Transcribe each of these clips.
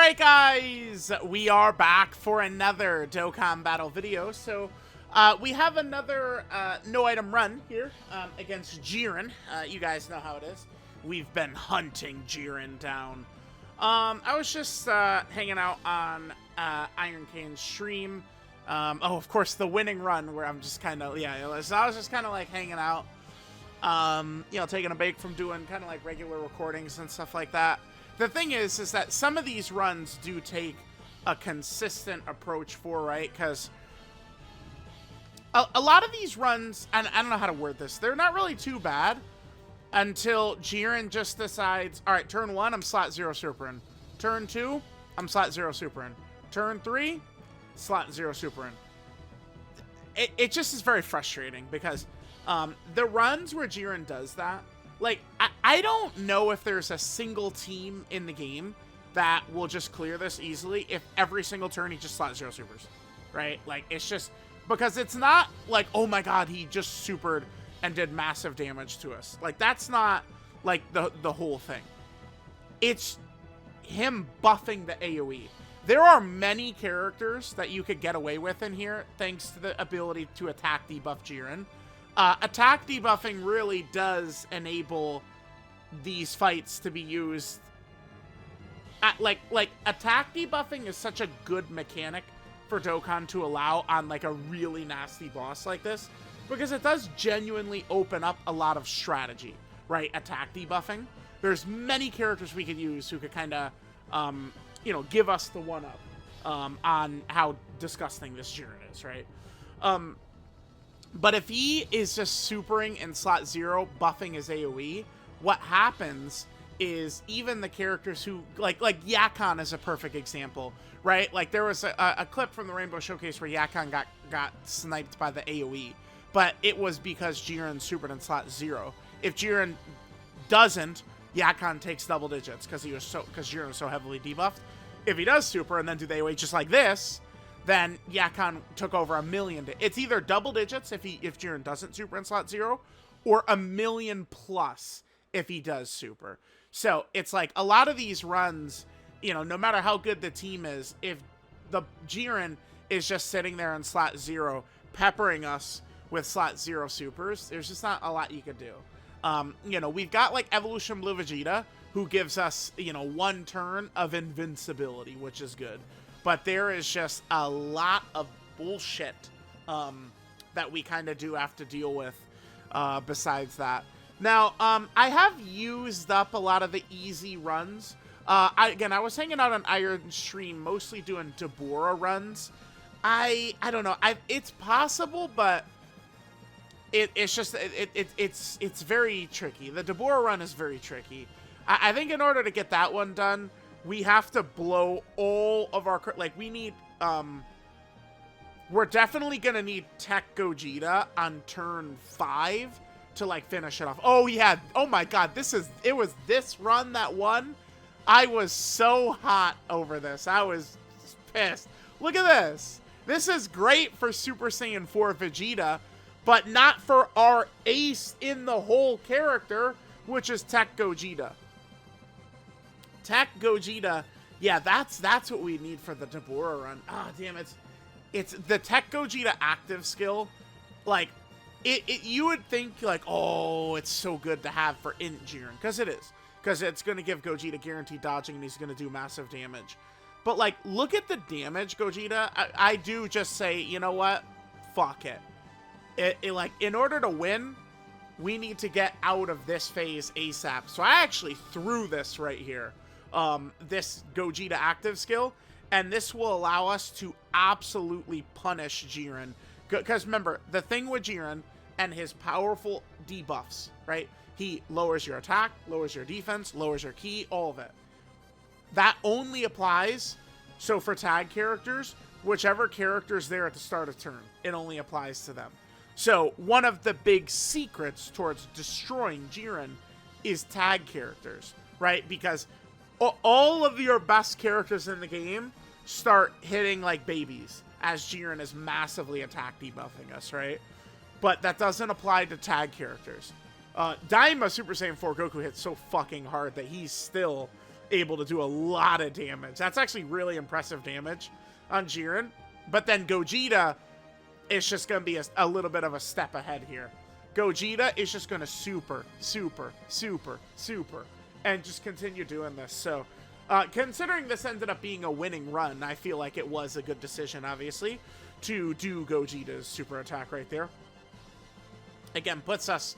Alright guys, we are back for another Dokkan battle video. So we have another no item run here against JIREN. You guys know how it is. We've been hunting JIREN down. I was just hanging out on Iron Kane's stream. Oh, of course, the winning run where I'm just kind of, so I was just kind of like hanging out, you know, taking a break from doing kind of like regular recordings and stuff like that. The thing is that some of these runs do take a consistent approach for, right? Because a lot of these runs, and I don't know how to word this, they're not really too bad until JIREN just decides, all right, turn 1, I'm slot 0 super in. Turn 2, I'm slot 0 super in. Turn 3, slot 0 super in. It just is very frustrating because the runs where JIREN does that, like, I don't know if there's a single team in the game that will just clear this easily if every single turn he just slot 0 supers, right? Like, it's just, because it's not like, oh my god, he just supered and did massive damage to us. Like, that's not, like, the whole thing. It's him buffing the AoE. There are many characters that you could get away with in here thanks to the ability to attack debuff JIREN. Attack debuffing really does enable these fights to be used. Like attack debuffing is such a good mechanic for Dokkan to allow on like a really nasty boss like this, because it does genuinely open up a lot of strategy, right? Attack debuffing. There's many characters we could use who could kind of, you know, give us the one-up on how disgusting this JIREN is, right? But if he is just supering in slot 0, buffing his AoE, what happens is even the characters who, like Yakon is a perfect example, right? Like, there was a clip from the Rainbow Showcase where Yakon got sniped by the AoE, but it was because JIREN supered in slot 0. If JIREN doesn't, Yakon takes double digits because JIREN was so heavily debuffed. If he does super and then do the AoE just like this, then Yakon took over 1,000,000. It's either double digits if JIREN doesn't super in slot 0, or 1,000,000 plus if he does super. So it's like a lot of these runs, you know, no matter how good the team is, if the JIREN is just sitting there in slot 0, peppering us with slot 0 supers, there's just not a lot you could do. You know, we've got like Evolution Blue Vegeta, who gives us, you know, 1 turn of invincibility, which is good. But there is just a lot of bullshit that we kind of do have to deal with besides that. Now, I have used up a lot of the easy runs. Again, I was hanging out on Iron Stream, mostly doing Deborah runs. I don't know. It's possible, but it's very tricky. The Deborah run is very tricky. I think in order to get that one done, we have to blow all of our, like, we need, we're definitely gonna need TEQ Gogeta on turn 5 to, like, finish it off. Oh, yeah, oh my god, it was this run that won. I was so hot over this. I was pissed. Look at this. This is great for Super Saiyan 4 Vegeta, but not for our ace in the whole character, which is TEQ Gogeta. TEQ Gogeta, yeah, that's what we need for the Deborah run. Ah, damn, it's the TEQ Gogeta active skill. Like, you would think, like, oh, it's so good to have for int JIREN, because it is. Because it's going to give Gogeta guaranteed dodging, and he's going to do massive damage. But, like, look at the damage, Gogeta. I do just say, you know what? Fuck it. Like, in order to win, we need to get out of this phase ASAP. So I actually threw this right here. This Gogeta active skill, and this will allow us to absolutely punish JIREN. Because remember, the thing with JIREN and his powerful debuffs, right? He lowers your attack, lowers your defense, lowers your ki, all of it. That only applies, so for tag characters, whichever character's there at the start of turn, it only applies to them. So one of the big secrets towards destroying JIREN is tag characters, right? Because all of your best characters in the game start hitting like babies as JIREN is massively attack debuffing us, right? But that doesn't apply to tag characters. Daima Super Saiyan 4 Goku hits so fucking hard that he's still able to do a lot of damage. That's actually really impressive damage on Jiren. But then Gogeta is just going to be a little bit of a step ahead here. Gogeta is just going to super, and just continue doing this. So, considering this ended up being a winning run, I feel like it was a good decision, obviously, to do Gogeta's super attack right there. Again, puts us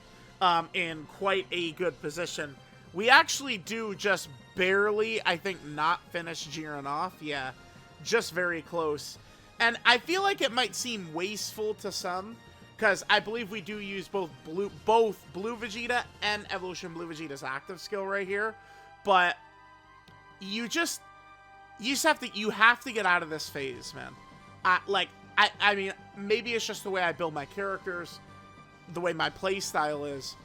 in quite a good position. We actually do just barely, I think, not finish Jiren off. Yeah, just very close. And I feel like it might seem wasteful to some, because I believe we do use both Blue Vegeta and Evolution Blue Vegeta's active skill right here. But you have to get out of this phase, man. I mean, maybe it's just the way I build my characters, the way my play style is.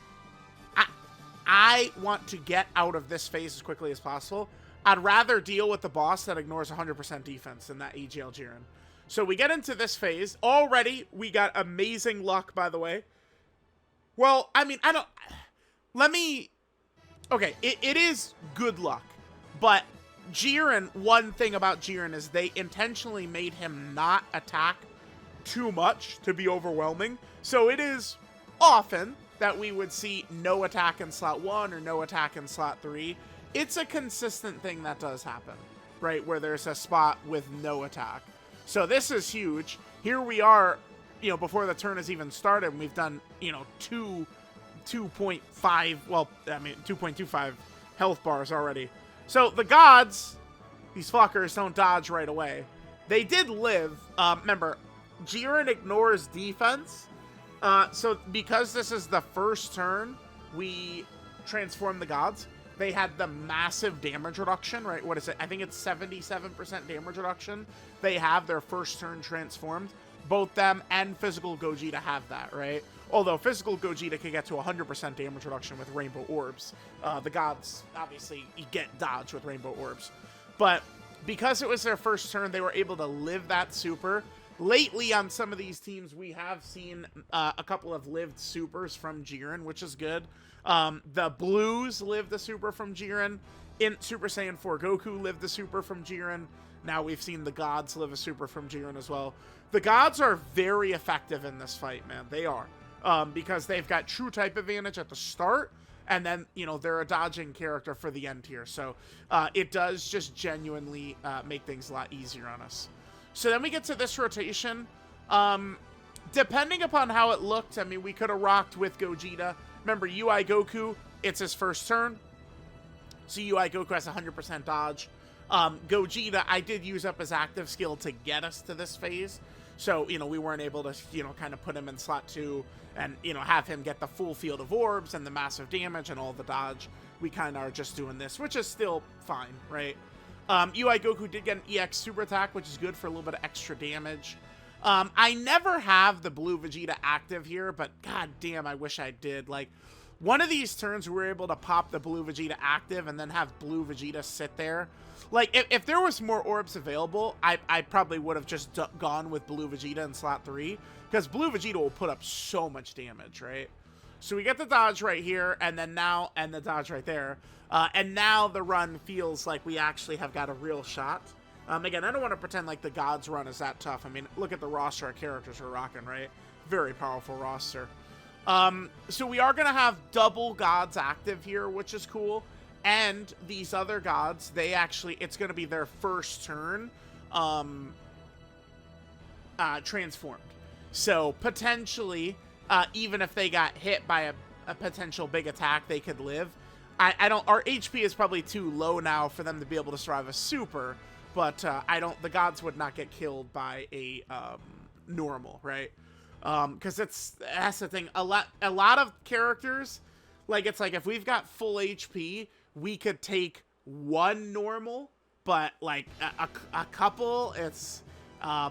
I want to get out of this phase as quickly as possible. I'd rather deal with the boss that ignores 100% defense than that AGL Jiren. So we get into this phase. Already, we got amazing luck, by the way. Well, I mean, okay, it is good luck. But Jiren, one thing about Jiren is they intentionally made him not attack too much to be overwhelming. So it is often that we would see no attack in slot 1 or no attack in slot 3. It's a consistent thing that does happen, right? Where there's a spot with no attack. So this is huge. Here we are, before the turn has even started, and we've done, 2.5, well, I mean, 2.25 health bars already. So the gods, these fuckers, don't dodge right away. They did live. Remember, Jiren ignores defense. So because this is the first turn, we transform the gods. They had the massive damage reduction, right? What is it? I think it's 77% damage reduction. They have their first turn transformed. Both them and Physical Gogeta have that, right? Although Physical Gogeta can get to 100% damage reduction with Rainbow Orbs. The gods, obviously, you get dodge with Rainbow Orbs. But because it was their first turn, they were able to live that super. Lately, on some of these teams, we have seen a couple of lived supers from Jiren, which is good. The Blues lived the super from Jiren. In Super Saiyan 4 Goku lived the super from Jiren. Now we've seen the gods live a super from Jiren as well. The gods are very effective in this fight, man. They are. Because they've got true type advantage at the start, and then, they're a dodging character for the end here. So it does just genuinely make things a lot easier on us. So then we get to this rotation. Depending upon how it looked, I mean, we could have rocked with Gogeta. Remember, UI Goku, it's his first turn. So UI Goku has 100% dodge. Gogeta, I did use up his active skill to get us to this phase. So, we weren't able to, kind of put him in slot 2 and, have him get the full field of orbs and the massive damage and all the dodge. We kind of are just doing this, which is still fine, right? UI Goku did get an EX super attack, which is good for a little bit of extra damage. I never have the Blue Vegeta active here, but god damn, I wish I did. Like, one of these turns we were able to pop the Blue Vegeta active and then have Blue Vegeta sit there. Like, if there was more orbs available, I probably would have just gone with Blue Vegeta in slot 3, because Blue Vegeta will put up so much damage, right? So we get the dodge right here, and then now, and the dodge right there. And now the run feels like we actually have got a real shot. Again, I don't want to pretend like the gods run is that tough. I mean, look at the roster of characters we're rocking, right? Very powerful roster. So we are going to have double gods active here, which is cool. And these other gods, they actually, it's going to be their first turn transformed. So potentially, even if they got hit by a potential big attack, they could live. Our HP is probably too low now for them to be able to survive a super, but the gods would not get killed by a normal, right? Because that's the thing. A lot of characters, like, it's like if we've got full HP, we could take one normal, but like a couple, it's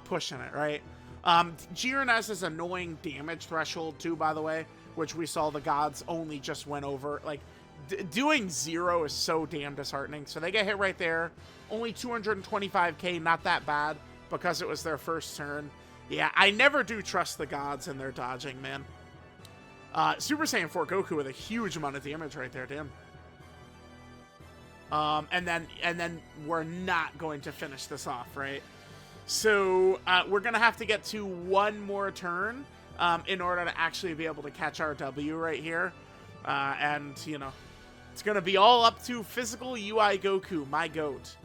pushing it, right? Jiren has this annoying damage threshold too, by the way, which we saw the gods only just went over. Like, doing 0 is so damn disheartening. So they get hit right there. Only 225k, not that bad, because it was their first turn. Yeah, I never do trust the gods and their dodging, man. Super Saiyan 4 Goku with a huge amount of damage right there, damn. And then we're not going to finish this off, right? So we're going to have to get to one more turn in order to actually be able to catch our W right here. And, you know, it's going to be all up to Physical UI Goku, my GOAT.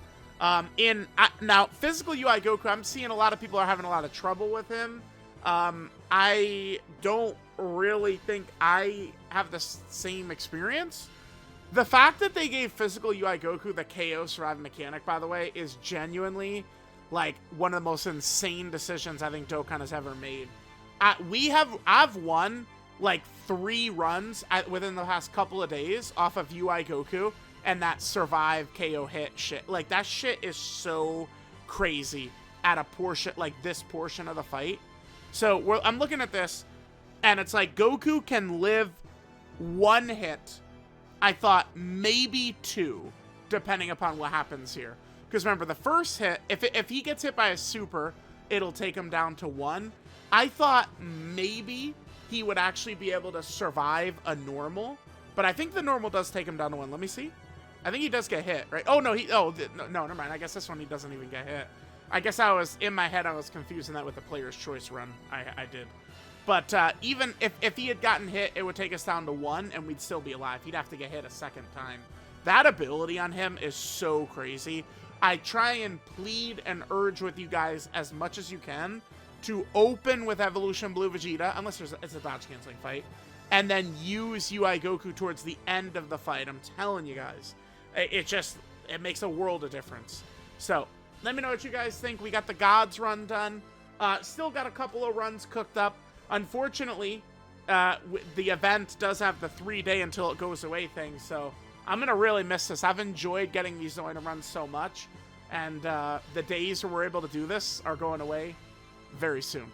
Now, Physical UI Goku, I'm seeing a lot of people are having a lot of trouble with him. I don't really think I have the same experience. The fact that they gave Physical UI Goku the KO survive mechanic, by the way, is genuinely, like, one of the most insane decisions I think Dokkan has ever made. I've won, like, 3 runs within the past couple of days off of UI Goku, and that survive KO hit shit. Like, that shit is so crazy at a portion, like, this portion of the fight. So, I'm looking at this, and it's like, Goku can live 1 hit. I thought maybe 2, depending upon what happens here. Because remember, the first hit, if he gets hit by a super, it'll take him down to 1. I thought maybe he would actually be able to survive a normal, but I think the normal does take him down to 1. Let me see. I think he does get hit, right? Oh, no, no, never mind. I guess this one he doesn't even get hit. I guess in my head, I was confusing that with the player's choice run. I did. But even if he had gotten hit, it would take us down to 1, and we'd still be alive. He'd have to get hit a second time. That ability on him is so crazy. I try and plead and urge with you guys as much as you can to open with Evolution Blue Vegeta, unless it's a dodge canceling fight, and then use UI Goku towards the end of the fight. I'm telling you guys, it makes a world of difference. So let me know what you guys think. We got the Gods run done. Still got a couple of runs cooked up. Unfortunately, the event does have the 3-day until it goes away thing, so I'm going to really miss this. I've enjoyed getting these Zoina runs so much, and the days where we're able to do this are going away very soon.